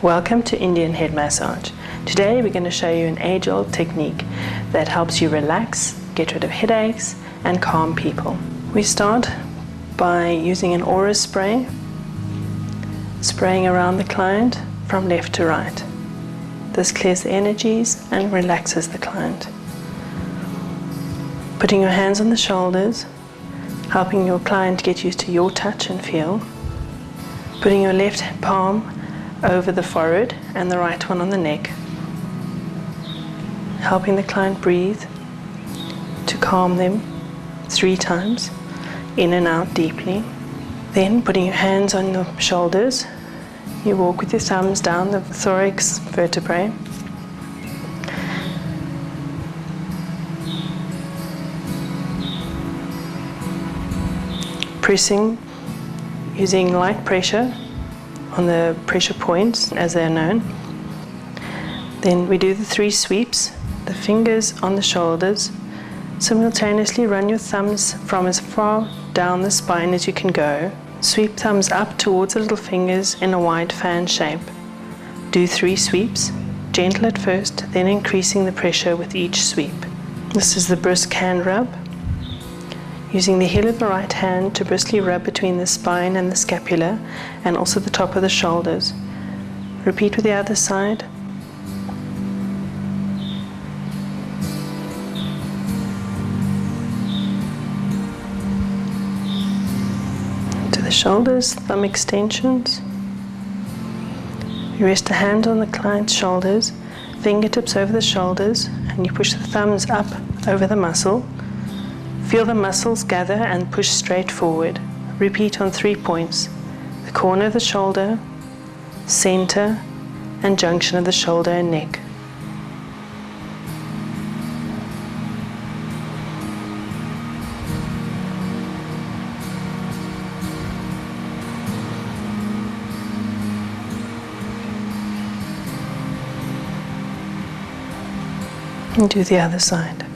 Welcome to Indian Head Massage. Today we're going to show you an age-old technique that helps you relax, get rid of headaches and calm people. We start by using an aura spray, spraying around the client from left to right. This clears the energies and relaxes the client. Putting your hands on the shoulders, helping your client get used to your touch and feel. Putting your left palm over the forehead and the right one on the neck. Helping the client breathe to calm them 3 times, in and out deeply. Then putting your hands on your shoulders, you walk with your thumbs down the thorax vertebrae. Pressing using light pressure on the pressure points, as they are known. Then we do the 3 sweeps, the fingers on the shoulders. Simultaneously run your thumbs from as far down the spine as you can go. Sweep thumbs up towards the little fingers in a wide fan shape. Do 3 sweeps, gentle at first, then increasing the pressure with each sweep. This is the brisk hand rub. Using the heel of the right hand to briskly rub between the spine and the scapula and also the top of the shoulders. Repeat with the other side. To the shoulders, thumb extensions. You rest a hand on the client's shoulders, fingertips over the shoulders, and you push the thumbs up over the muscle. Feel the muscles gather and push straight forward. Repeat on 3 points: the corner of the shoulder, center, and junction of the shoulder and neck. And do the other side.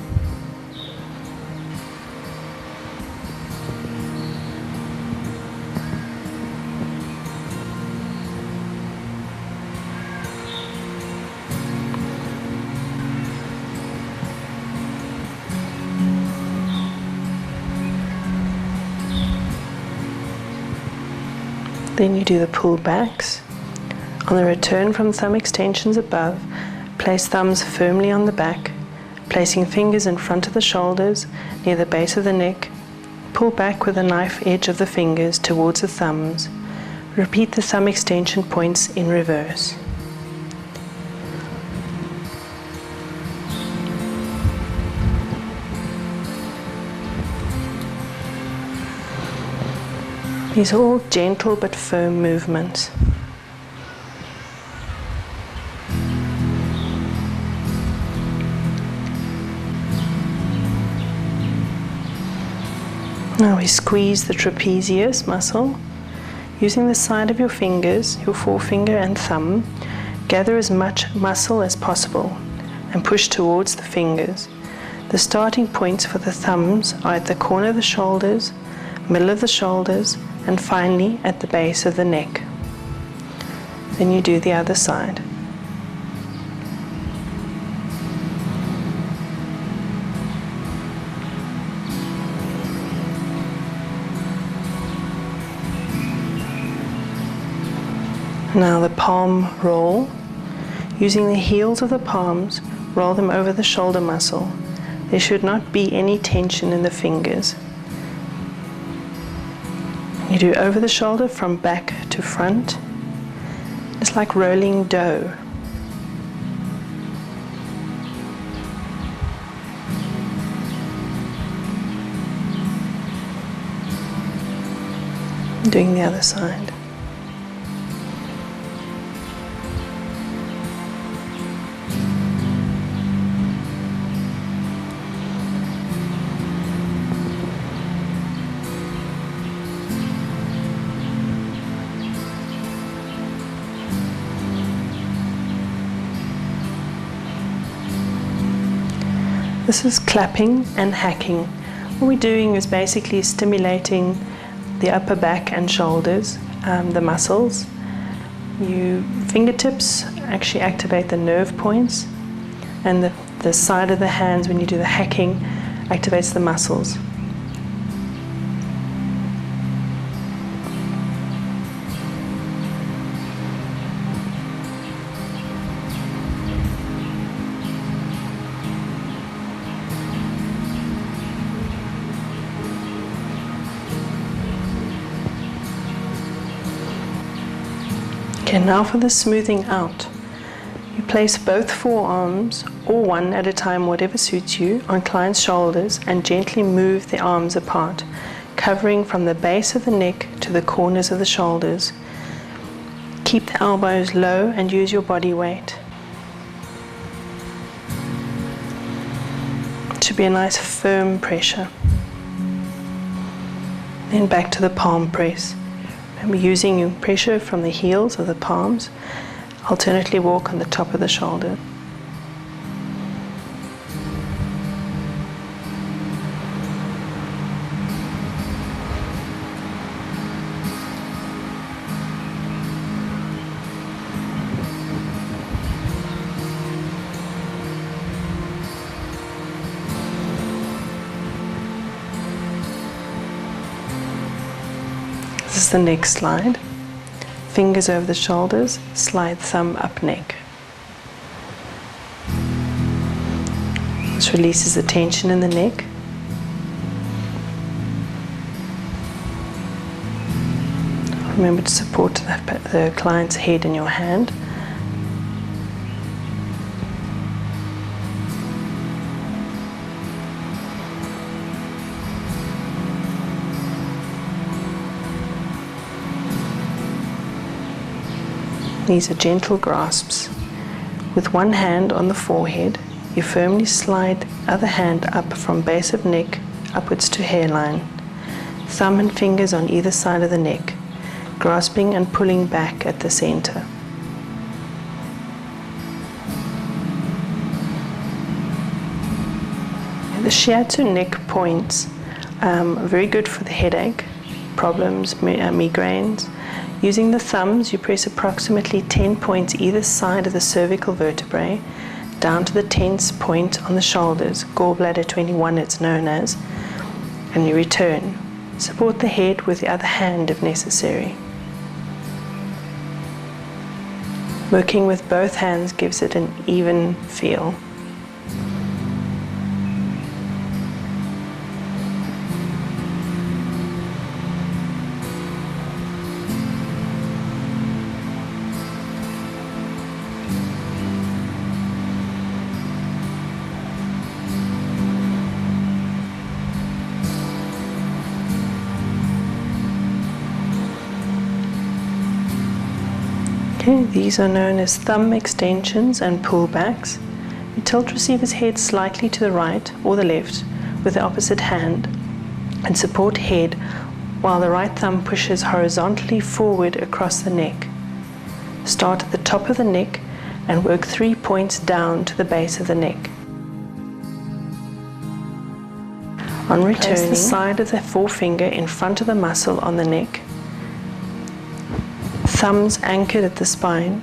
Then you do the pull backs. On the return from thumb extensions above, place thumbs firmly on the back, placing fingers in front of the shoulders near the base of the neck. Pull back with the knife edge of the fingers towards the thumbs. Repeat the thumb extension points in reverse. These are all gentle but firm movements. Now we squeeze the trapezius muscle. Using the side of your fingers, your forefinger and thumb, gather as much muscle as possible and push towards the fingers. The starting points for the thumbs are at the corner of the shoulders, middle of the shoulders, and finally at the base of the neck. Then you do the other side. Now the palm roll. Using the heels of the palms, roll them over the shoulder muscle. There should not be any tension in the fingers. You do over the shoulder from back to front. It's like rolling dough. Doing the other side. This is clapping and hacking. What we're doing is basically stimulating the upper back and shoulders, the muscles, Fingertips actually activate the nerve points, and the side of the hands, when you do the hacking, activates the muscles. Okay, now for the smoothing out. You place both forearms, or one at a time, whatever suits you, on client's shoulders and gently move the arms apart, covering from the base of the neck to the corners of the shoulders. Keep the elbows low and use your body weight. It should be a nice firm pressure. Then back to the palm press. Remember, using your pressure from the heels of the palms. Alternately walk on the top of the shoulder. This is the next slide. Fingers over the shoulders, slide thumb up neck. This releases the tension in the neck. Remember to support the client's head in your hand. These are gentle grasps. With one hand on the forehead, you firmly slide the other hand up from base of neck upwards to hairline. Thumb and fingers on either side of the neck, grasping and pulling back at the center. The shiatsu neck points are very good for the headache problems, migraines. Using the thumbs, you press approximately 10 points either side of the cervical vertebrae, down to the tense point on the shoulders, gallbladder 21 it's known as, and you return. Support the head with the other hand if necessary. Working with both hands gives it an even feel. These are known as thumb extensions and pullbacks. You tilt receiver's head slightly to the right or the left with the opposite hand and support head while the right thumb pushes horizontally forward across the neck. Start at the top of the neck and work 3 points down to the base of the neck. On returning, place the side of the forefinger in front of the muscle on the neck. Thumbs anchored at the spine,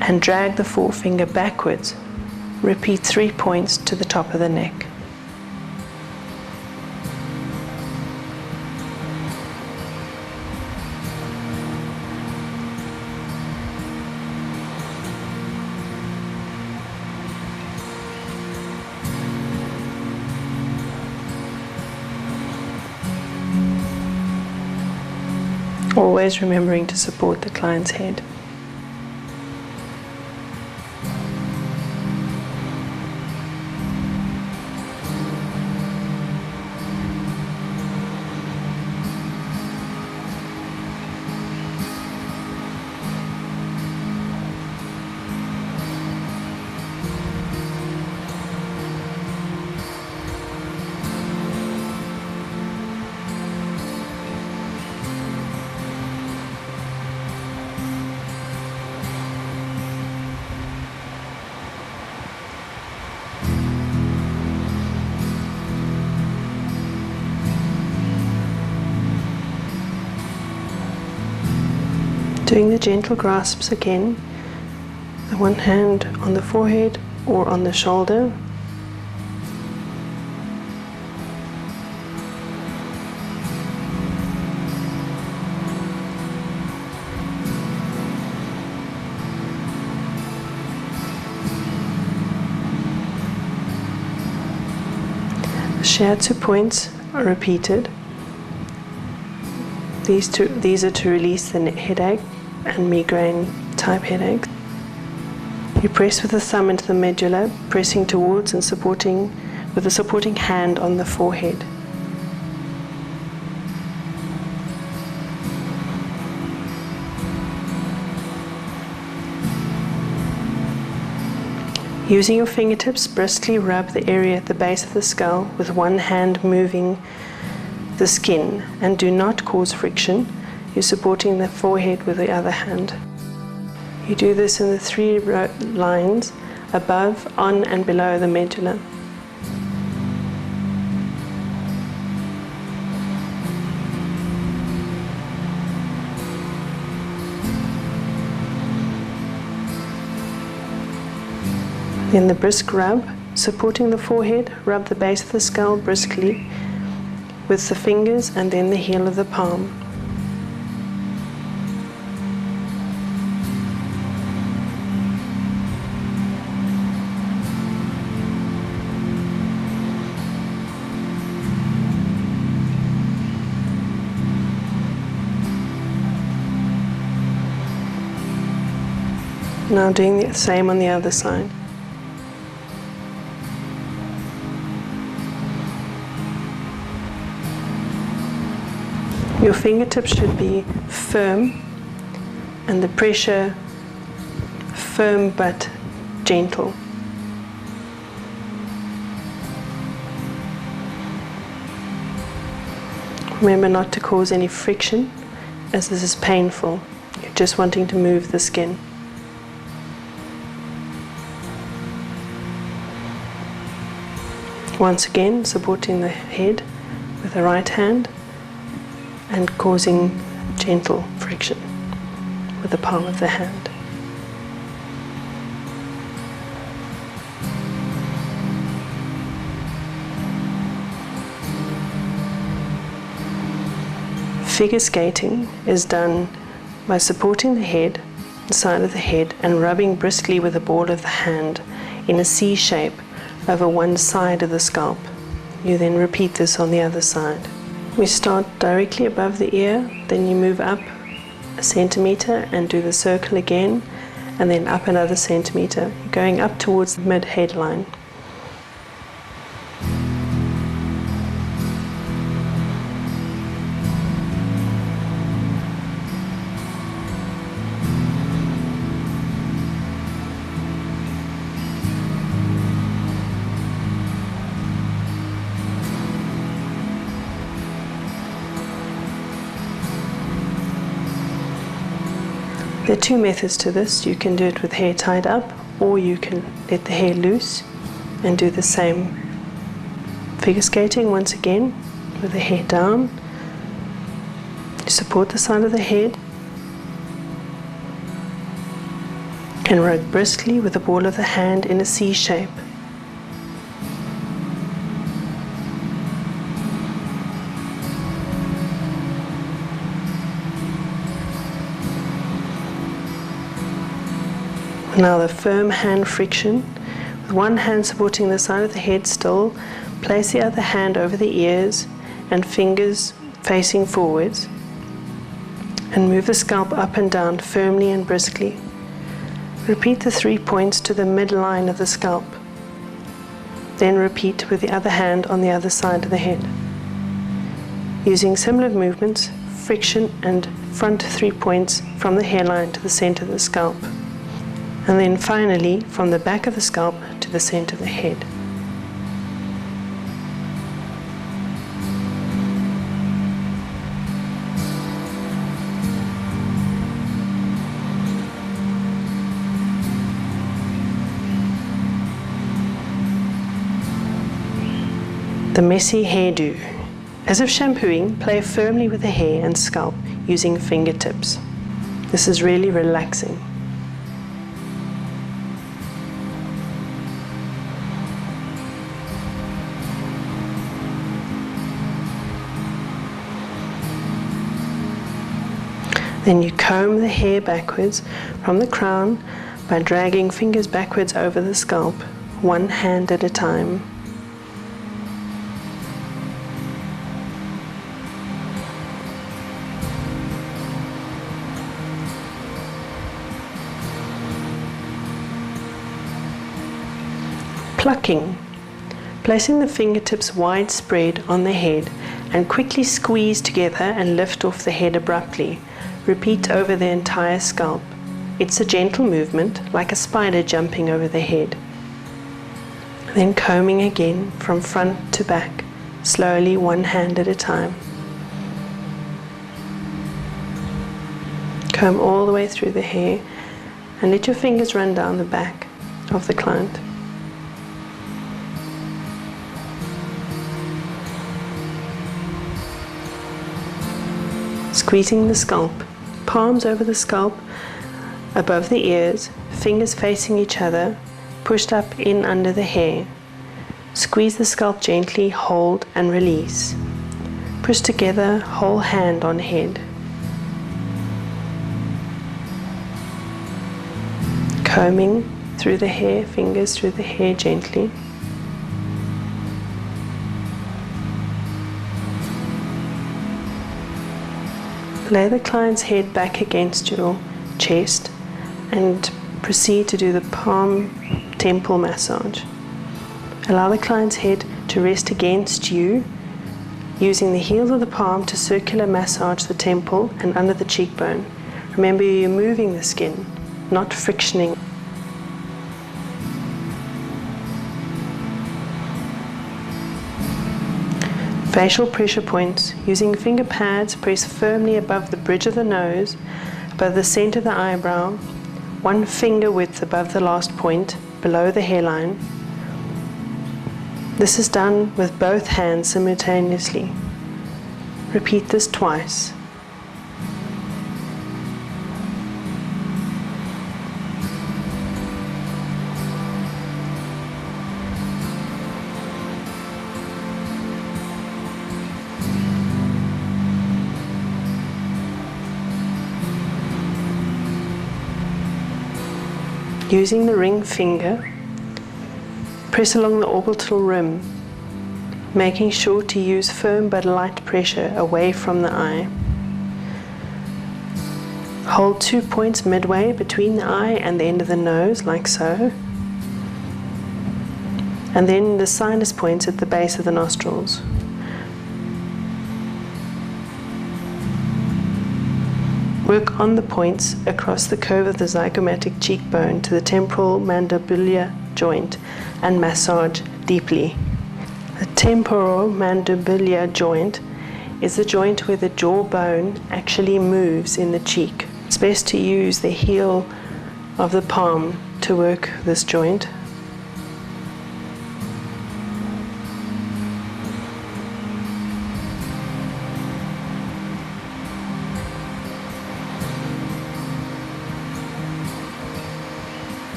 and drag the forefinger backwards. Repeat 3 points to the top of the neck. Always remembering to support the client's head. Doing the gentle grasps again, the one hand on the forehead or on the shoulder. Shiatsu points are repeated. These are to release the headache and migraine type headache. You press with the thumb into the medulla, pressing towards and supporting with a supporting hand on the forehead. Using your fingertips, briskly rub the area at the base of the skull with one hand moving the skin, and do not cause friction. You're supporting the forehead with the other hand. You do this in the 3 lines above, on and below the medulla. Then the brisk rub, supporting the forehead, rub the base of the skull briskly with the fingers and then the heel of the palm. Now doing the same on the other side. Your fingertips should be firm and the pressure firm but gentle. Remember not to cause any friction, as this is painful. You're just wanting to move the skin. Once again, supporting the head with the right hand and causing gentle friction with the palm of the hand. Figure skating is done by supporting the head, the side of the head, and rubbing briskly with the ball of the hand in a C shape over one side of the scalp. You then repeat this on the other side. We start directly above the ear, then you move up a centimeter and do the circle again, and then up another centimeter, going up towards the mid-headline. There are 2 methods to this. You can do it with hair tied up, or you can let the hair loose and do the same figure skating once again with the hair down. You support the side of the head and rub briskly with the ball of the hand in a C shape. Now the firm hand friction, with one hand supporting the side of the head still, place the other hand over the ears and fingers facing forwards, and move the scalp up and down firmly and briskly. Repeat the 3 points to the midline of the scalp. Then repeat with the other hand on the other side of the head. Using similar movements, friction and front 3 points from the hairline to the center of the scalp. And then finally from the back of the scalp to the center of the head. The messy hairdo. As if shampooing, play firmly with the hair and scalp using fingertips. This is really relaxing. Then you comb the hair backwards from the crown by dragging fingers backwards over the scalp, one hand at a time. Plucking. Placing the fingertips widespread on the head and quickly squeeze together and lift off the head abruptly. Repeat over the entire scalp. It's a gentle movement, like a spider jumping over the head. Then combing again from front to back, slowly, one hand at a time. Comb all the way through the hair and let your fingers run down the back of the client. Squeezing the scalp, palms over the scalp, above the ears, fingers facing each other, pushed up in under the hair. Squeeze the scalp gently, hold and release. Push together, whole hand on head. Combing through the hair, fingers through the hair gently. Lay the client's head back against your chest and proceed to do the palm temple massage. Allow the client's head to rest against you, using the heels of the palm to circular massage the temple and under the cheekbone. Remember, you're moving the skin, not frictioning. Facial pressure points. Using finger pads, press firmly above the bridge of the nose, above the center of the eyebrow, one finger width above the last point, below the hairline. This is done with both hands simultaneously. Repeat this twice. Using the ring finger, press along the orbital rim, making sure to use firm but light pressure away from the eye. Hold 2 points midway between the eye and the end of the nose, like so, and then the sinus points at the base of the nostrils. Work on the points across the curve of the zygomatic cheekbone to the temporal mandibular joint and massage deeply. The temporal mandibular joint is the joint where the jawbone actually moves in the cheek. It's best to use the heel of the palm to work this joint.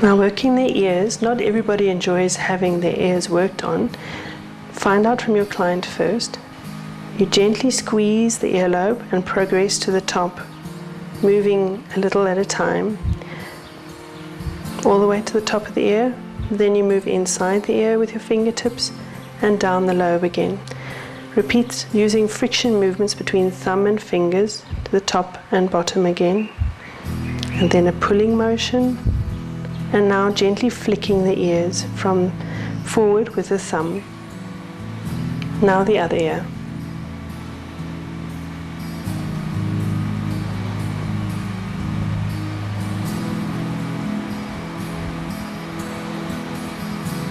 Now, working the ears, not everybody enjoys having their ears worked on. Find out from your client first. You gently squeeze the earlobe and progress to the top, moving a little at a time, all the way to the top of the ear. Then you move inside the ear with your fingertips and down the lobe again. Repeat using friction movements between thumb and fingers to the top and bottom again. And then a pulling motion. And now gently flicking the ears from forward with the thumb. Now the other ear.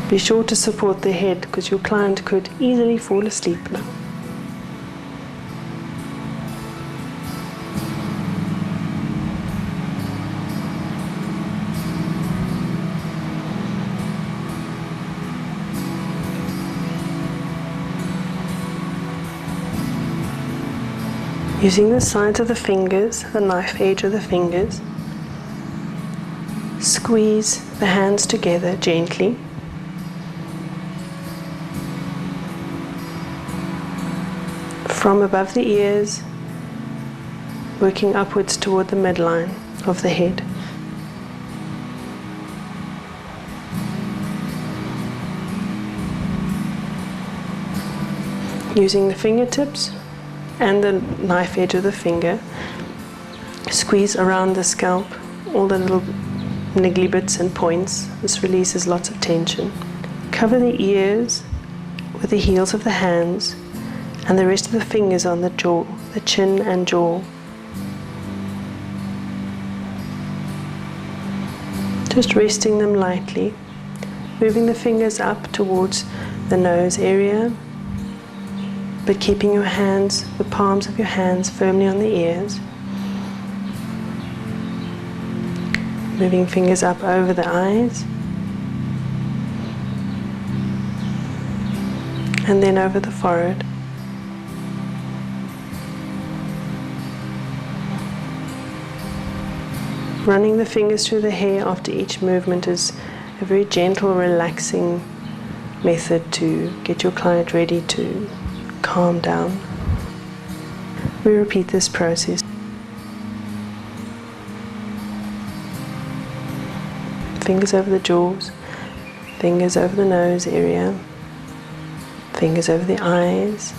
Be sure to support the head because your client could easily fall asleep now. Using the sides of the fingers, the knife edge of the fingers, squeeze the hands together gently. From above the ears, working upwards toward the midline of the head. Using the fingertips and the knife edge of the finger, squeeze around the scalp, all the little niggly bits and points. This releases lots of tension. Cover the ears with the heels of the hands and the rest of the fingers on the jaw, the chin and jaw. Just resting them lightly, moving the fingers up towards the nose area, but keeping your hands, the palms of your hands firmly on the ears. Moving fingers up over the eyes. And then over the forehead. Running the fingers through the hair after each movement is a very gentle, relaxing method to get your client ready to calm down. We repeat this process. Fingers over the jaws, fingers over the nose area, fingers over the eyes,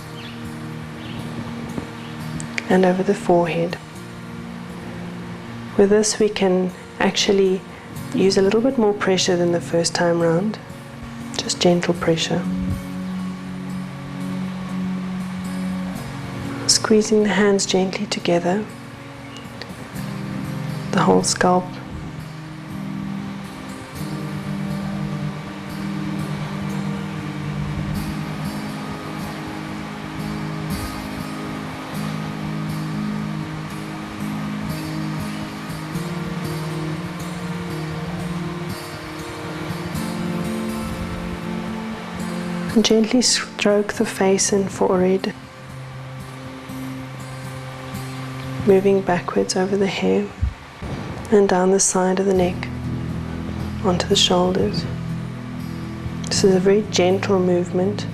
and over the forehead. With this we can actually use a little bit more pressure than the first time round, just gentle pressure. Squeezing the hands gently together, the whole scalp. And gently stroke the face and forehead, moving backwards over the hair and down the side of the neck onto the shoulders. This is a very gentle movement.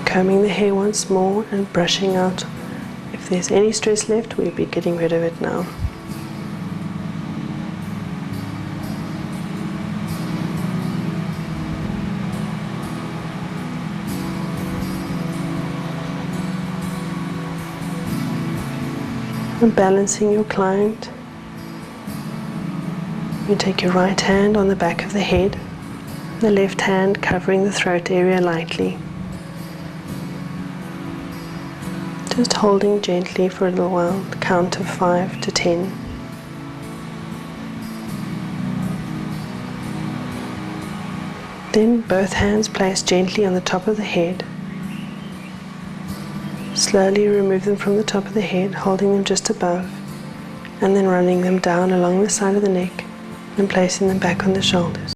Combing the hair once more and brushing out. If there's any stress left, we'll be getting rid of it now. And balancing your client. You take your right hand on the back of the head, the left hand covering the throat area lightly. Just holding gently for a little while, the count of 5 to 10. Then both hands placed gently on the top of the head. Slowly remove them from the top of the head, holding them just above, and then running them down along the side of the neck and placing them back on the shoulders.